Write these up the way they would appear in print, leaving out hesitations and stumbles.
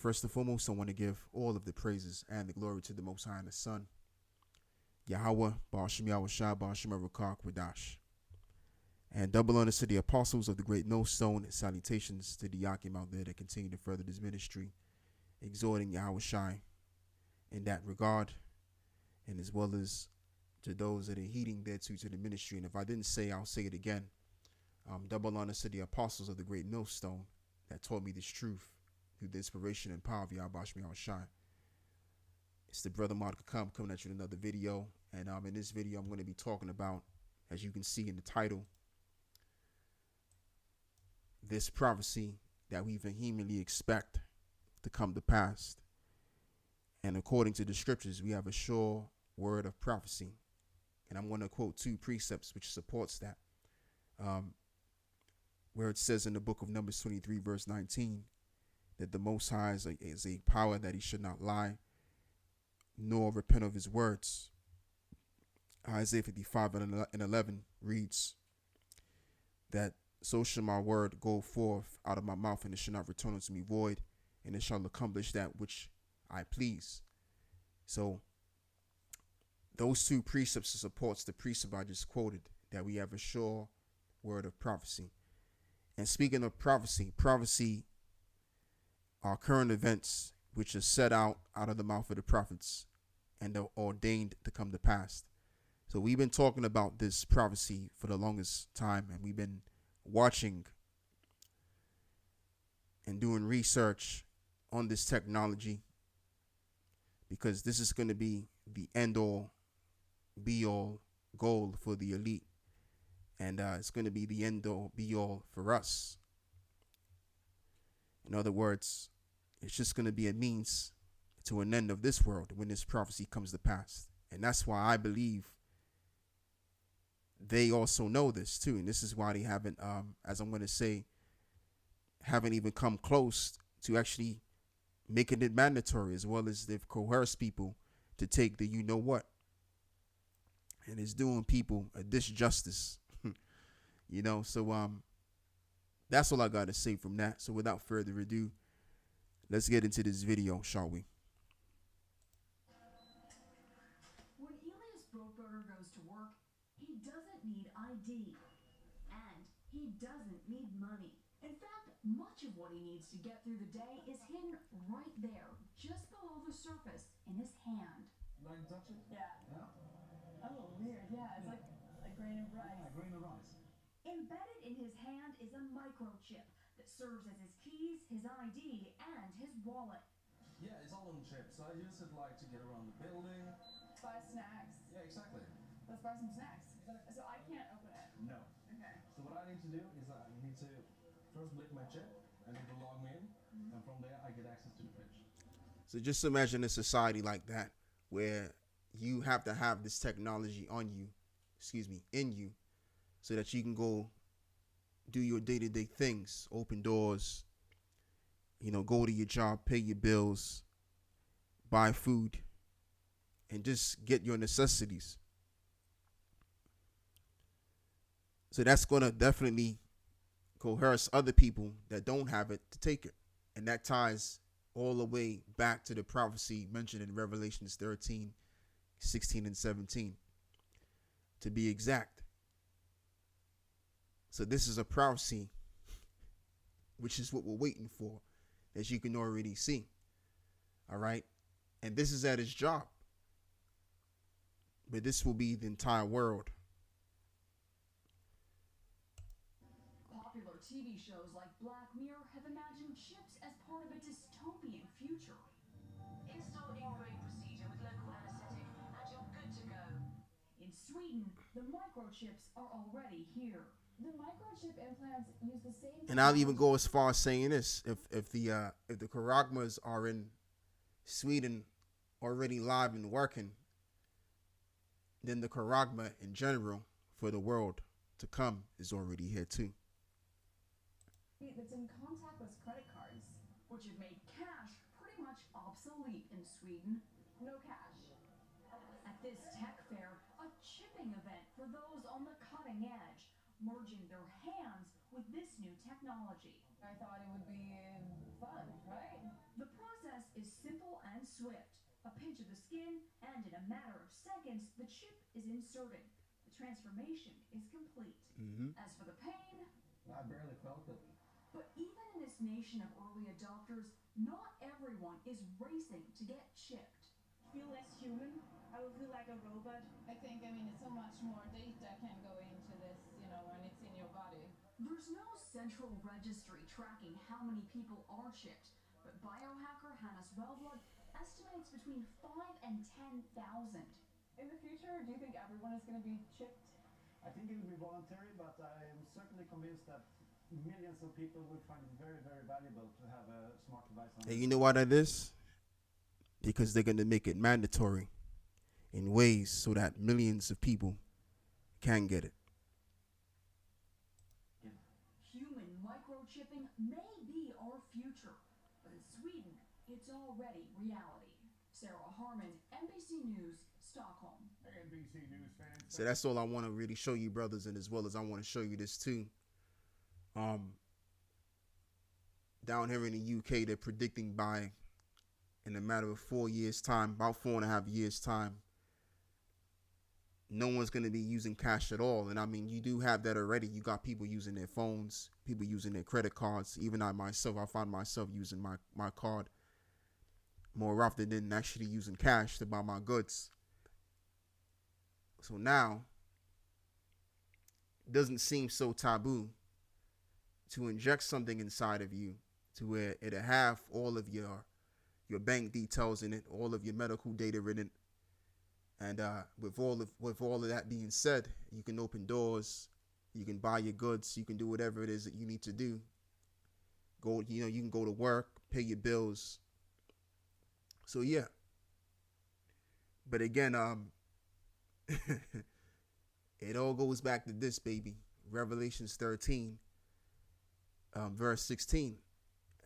First and foremost, I want to give all of the praises and the glory to the Most High and the Son, Yahweh, Ba'ashem Yahweh Shai, Ba'ashem Rukak Wadash. And double honors to the apostles of the great millstone, and salutations to the Yakim out there that continue to further this ministry, exhorting Yahweh Shai in that regard, and as well as to those that are heeding thereto to the ministry. And if I didn't say, I'll say it again. Double honors to the apostles of the great millstone that taught me this truth through the inspiration and power of Yahweh Shai. It's the brother Mod coming at you with another video. And in this video, I'm going to be talking about, as you can see in the title, this prophecy that we vehemently expect to come to pass. And according to the scriptures, we have a sure word of prophecy. And I'm going to quote two precepts which supports that. Where it says in the book of Numbers 23, verse 19, that the Most High is a power that he should not lie, nor repent of his words. Isaiah 55 and 11 reads that, so shall my word go forth out of my mouth, and it shall not return unto me void, and it shall accomplish that which I please. So those two precepts supports the precept I just quoted, that we have a sure word of prophecy. And speaking of prophecy are current events which are set out of the mouth of the prophets and are ordained to come to pass. So we've been talking about this prophecy for the longest time, and we've been watching and doing research on this technology, because this is going to be the end all be all goal for the elite, and it's going to be the end all be all for us. In other words, it's just going to be a means to an end of this world when this prophecy comes to pass. And that's why I believe they also know this too. And this is why they haven't, as I'm going to say, haven't even come close to actually making it mandatory, as well as they've coerced people to take the you know what. And it's doing people a disjustice, so that's all I got to say from that. So without further ado, let's get into this video, shall we? When Elias Boatberger goes to work, he doesn't need ID. And he doesn't need money. In fact, much of what he needs to get through the day is hidden right there, just below the surface, in his hand. Like to touch it? Yeah. Yeah? Oh, weird. Yeah, it's like a grain of rice. Yeah, grain of rice. Embedded in his hand is a microchip that serves as his keys, his ID, and his wallet. Yeah, it's all on chip, so I use it like to get around the building. Buy snacks. Yeah, exactly. Let's buy some snacks. Exactly. So I can't open it. No. Okay. So what I need to do is I need to first blick my chip, and it will log me in, and from there I get access to the fridge. So just imagine a society like that, where you have to have this technology in you, so that you can go do your day-to-day things, open doors, go to your job, pay your bills, buy food, and just get your necessities. So that's going to definitely coerce other people that don't have it to take it. And that ties all the way back to the prophecy mentioned in Revelations 13, 16, and 17, to be exact. So this is a prophecy, which is what we're waiting for, as you can already see. All right. And this is at his job. But this will be the entire world. Popular TV shows like Black Mirror have imagined chips as part of a dystopian future. Install in-grain procedure with local anesthetic and you're good to go. In Sweden, the microchips are already here. The microchip implants use the same. And I'll even go as far as saying this: if the Caragmas are in Sweden already live and working, then the Caragma in general for the world to come is already here too. That's in contactless credit cards, which have made cash pretty much obsolete in Sweden. No cash. At this tech fair, a chipping event for those on the cutting edge, merging their hands with this new technology. I thought it would be fun, right? The process swift. A pinch of the skin, and in a matter of seconds, the chip is inserted. The transformation is complete. As for the pain, I barely felt it. but even in this nation of early adopters, not everyone is racing to get chipped. Feel less human. I will feel like a robot. I think, so much more data can go into this, when it's in your body. There's no central registry tracking how many people are chipped, but biohacker Hannah Swellblood estimates between 5 and 10,000. In the future, do you think everyone is going to be chipped? I think it will be voluntary, but I am certainly convinced that millions of people will find it very, very valuable to have a smart device on. And you know why that is? Because they're going to make it mandatory in ways so that millions of people can get it. Human microchipping may be our future, but in Sweden, it's already reality. Sarah Harmon, NBC News, Stockholm. NBC News fans. So that's all I want to really show you, brothers, and as well as I want to show you this too. Down here in the UK, they're predicting by, in a matter of 4 years' time, about 4.5 years' time, no one's going to be using cash at all. And I mean, you do have that already. You got people using their phones, people using their credit cards. Even I myself, I find myself using my card more often than actually using cash to buy my goods. So now, it doesn't seem so taboo to inject something inside of you to where it'll have all of your bank details in it, all of your medical data in it. And with all of that being said, you can open doors, you can buy your goods, you can do whatever it is that you need to do. You can go to work, pay your bills. So yeah. But again, it all goes back to this, baby. Revelations 13, verse 16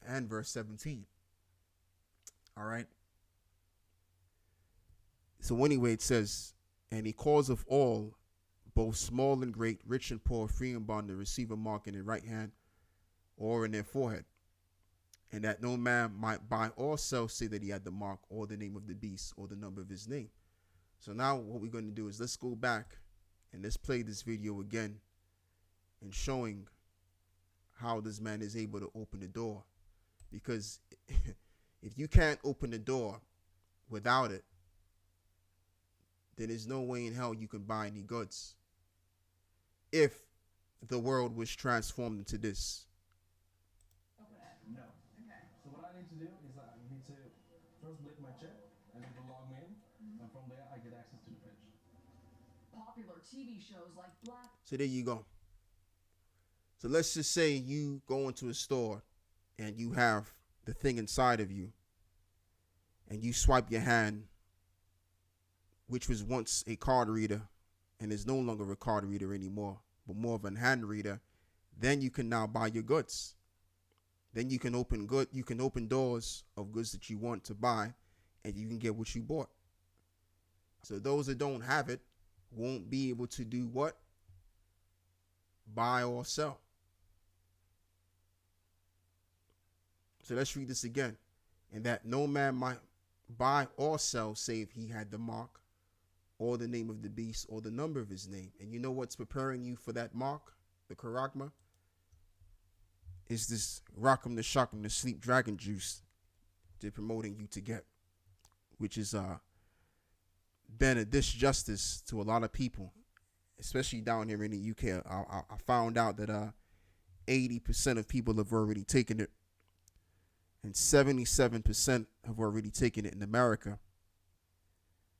and verse 17. All right. So anyway, it says, and he causeth all, both small and great, rich and poor, free and bond, to receive a mark in their right hand or in their forehead, and that no man might buy or sell, say that he had the mark or the name of the beast or the number of his name. So now what we're going to do is let's go back and let's play this video again and showing how this man is able to open the door. Because if you can't open the door without it, then there's no way in hell you can buy any goods. If the world was transformed into this. Open it. No. Okay. So what I need to do is I need to first blip my chip and it will log me in, and from there I get access to the fridge. Popular TV shows like Black. So there you go. So let's just say you go into a store and you have the thing inside of you and you swipe your hand, which was once a card reader and is no longer a card reader anymore, but more of a hand reader. Then you can now buy your goods. Then you can open doors of goods that you want to buy, and you can get what you bought. So those that don't have it won't be able to do what? Buy or sell. So let's read this again. And that no man might buy or sell save he had the mark or the name of the beast or the number of his name. And you know what's preparing you for that mark? The Caragma? Is this Rock'em the Shock'em the Sleep Dragon juice they're promoting you to get, which is been a disjustice to a lot of people, especially down here in the UK. I found out that 80% of people have already taken it, and 77% have already taken it in America.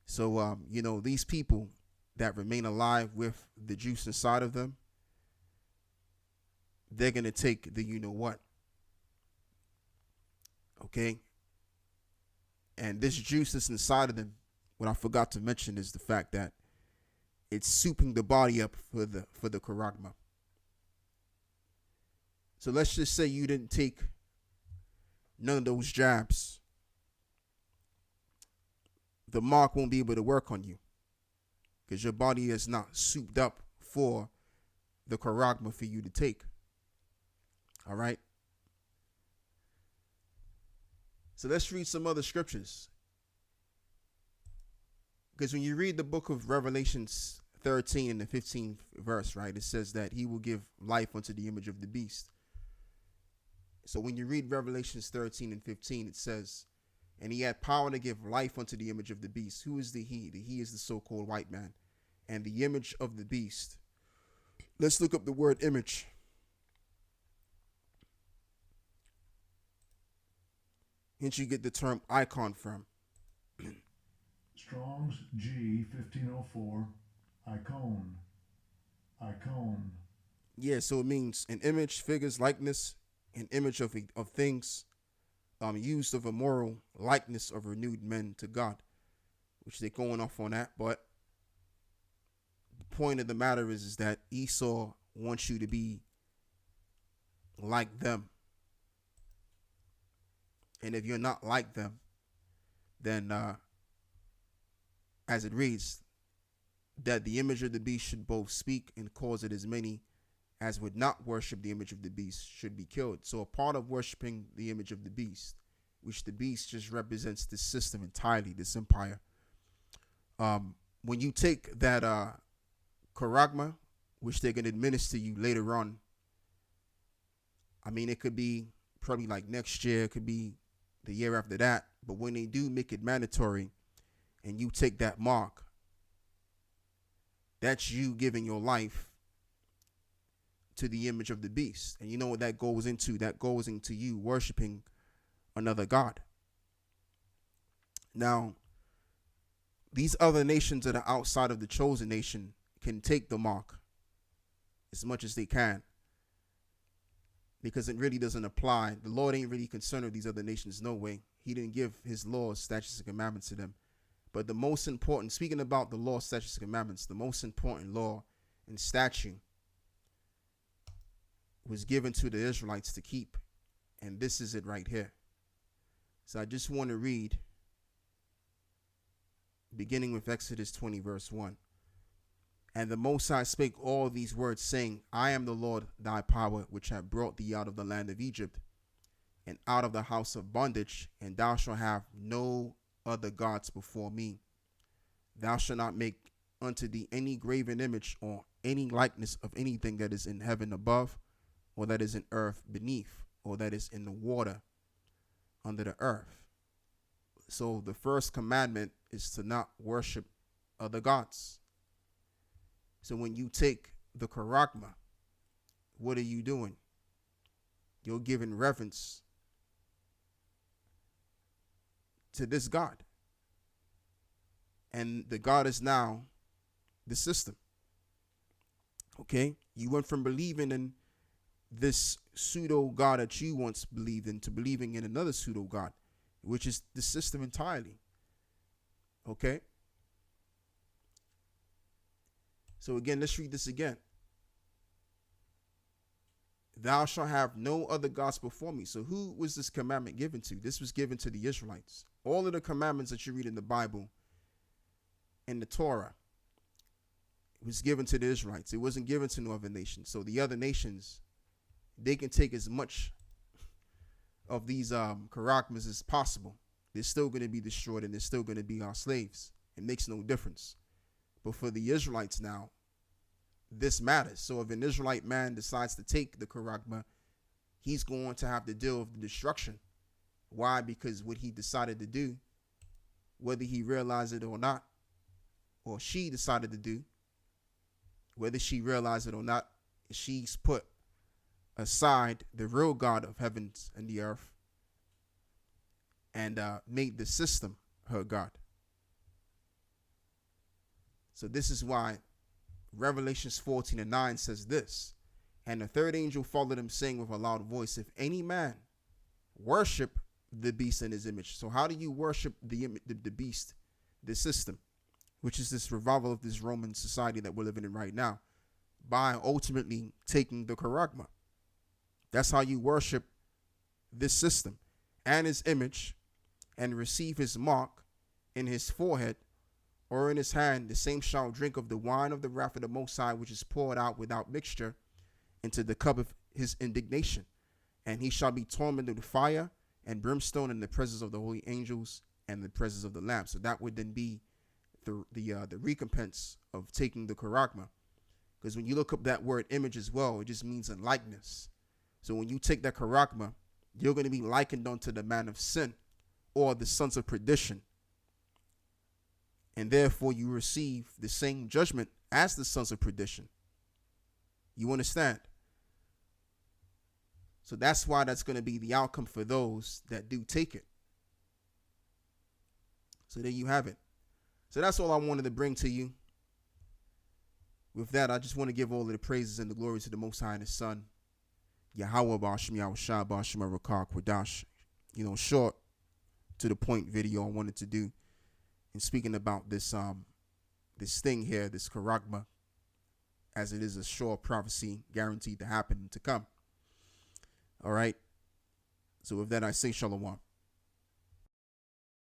So, these people that remain alive with the juice inside of them, they're going to take the you-know-what. Okay? And this juice that's inside of them, what I forgot to mention is the fact that it's souping the body up for the Caragma. So let's just say you didn't take none of those jabs. The mark won't be able to work on you because your body is not souped up for the Caragma for you to take. All right. So let's read some other scriptures. Because when you read the book of Revelations 13 and the 15th verse, right, it says that he will give life unto the image of the beast. So when you read Revelations 13 and 15, it says, and he had power to give life unto the image of the beast. Who is the he? The he is the so-called white man. And the image of the beast. Let's look up the word image. Hence you get the term icon from. Strong's G 1504, icon. Icon. Yeah, so it means an image, figures, likeness, an image of things, used of a moral likeness of renewed men to God, which they're going off on that. But the point of the matter is that Esau wants you to be like them. And if you're not like them, then as it reads, that the image of the beast should both speak and cause it as many as would not worship the image of the beast should be killed. So a part of worshiping the image of the beast, which the beast just represents this system entirely, this empire. When you take that Caragma, which they're going to administer you later on, I mean, it could be probably like next year, it could be the year after that. But when they do make it mandatory and you take that mark, that's you giving your life to the image of the beast. And you know what that goes into? That goes into you worshiping another god. Now, these other nations that are outside of the chosen nation can take the mark as much as they can, because it really doesn't apply. The Lord ain't really concerned with these other nations, no way. He didn't give his laws, statutes, and commandments to them. But the most important, speaking about the law, statutes, and commandments, the most important law and statute was given to the Israelites to keep. And this is it right here. So I just want to read, beginning with Exodus 20, verse 1. And the Most High spake all these words, saying, I am the Lord thy power, which have brought thee out of the land of Egypt, and out of the house of bondage, and thou shalt have no other gods before me. Thou shalt not make unto thee any graven image or any likeness of anything that is in heaven above, or that is in earth beneath, or that is in the water under the earth. So the first commandment is to not worship other gods. So when you take the Caragma, what are you doing? You're giving reverence to this God. And the God is now the system. Okay? You went from believing in this pseudo God that you once believed in to believing in another pseudo God, which is the system entirely. Okay? So again, let's read this again. Thou shalt have no other gods before me. So who was this commandment given to? This was given to the Israelites. All of the commandments that you read in the Bible, in the Torah, it was given to the Israelites. It wasn't given to no other nations. So the other nations, they can take as much of these Caragmas as possible. They're still going to be destroyed, and they're still going to be our slaves. It makes no difference. But for the Israelites now, this matters. So if an Israelite man decides to take the Caragma, he's going to have to deal with the destruction. Why? Because what he decided to do, whether he realized it or not, or she decided to do, whether she realized it or not, she's put aside the real God of heavens and the earth and made the system her God. So this is why Revelations 14:9 says this. And the third angel followed him, saying with a loud voice, if any man worship the beast in his image. So how do you worship the beast, the system, which is this revival of this Roman society that we're living in right now, by ultimately taking the Caragma? That's how you worship this system and his image, and receive his mark in his forehead or in his hand. The same shall drink of the wine of the wrath of the Most High, which is poured out without mixture into the cup of his indignation. And he shall be tormented with fire and brimstone in the presence of the holy angels and the presence of the Lamb. So that would then be the recompense of taking the Caragma. Because when you look up that word image as well, it just means a likeness. So when you take that Caragma, you're going to be likened unto the man of sin or the sons of perdition. And therefore you receive the same judgment as the sons of perdition. You understand? So that's why that's going to be the outcome for those that do take it. So there you have it. So that's all I wanted to bring to you. With that, I just want to give all of the praises and the glory to the Most High and His Son, Yahweh Ba'ashim Yahushua Ba'ashim Rakak Wadash. Short to the point video I wanted to do in speaking about this thing here, this Caragma, as it is a sure prophecy guaranteed to happen and to come. All right. So with that, I say Shalom.